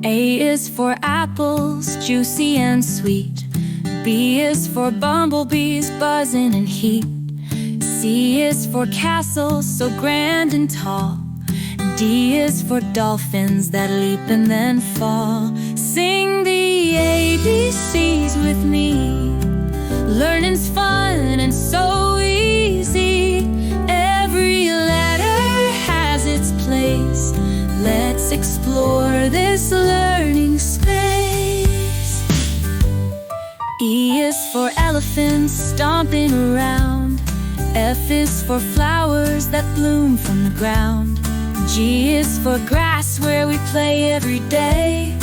A is for apples, juicy and sweet. B is for bumblebees, buzzing in heat. C is for castles, so grand and tall. D is for dolphins that leap and then fall. Sing the ABCs with me. Learning's fun and so easy. Every letter has its place. Let's explore this learning space. E is for elephants stomping around. F is for flowers that bloom from the ground. G is for grass where we play every day.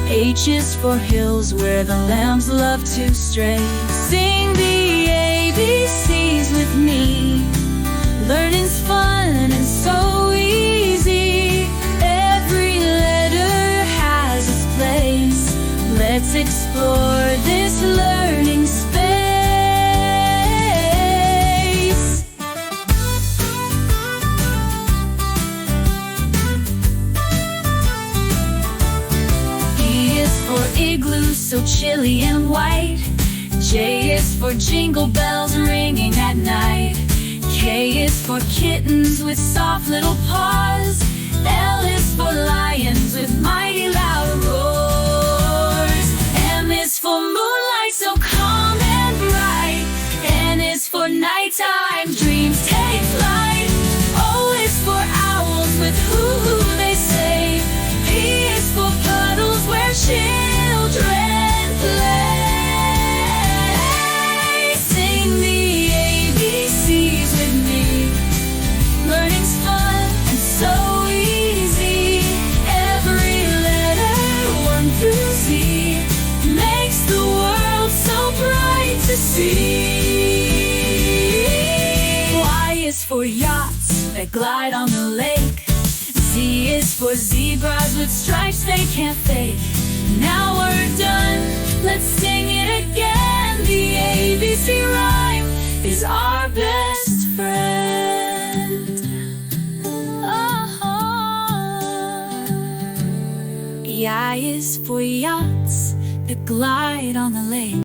H is for hills where the lambs love to stray. Sing the ABCs with me. Learning's fun and so easy. Every letter has its place. Let's explore this learning space. Igloo, so chilly and white. J is for jingle bells ringing at night. K is for kittens with soft little paws. L is for lions with mighty loud roars. M is for moonlight, so calm and bright. N is for nighttime, dreams take flight. O is for owls with hoo-hoo they say. P is for puddles where children play. Sing the ABCs with me. Learning's fun and so easy. Every letter, 1 through Z, makes the world so bright to see. Y is for yachts that glide on the lake. Z is for zebras with stripes they can't fake. Now we're done, let's sing it again. The ABC rhyme is our best friend. Oh. E is for yachts that glide on the lake.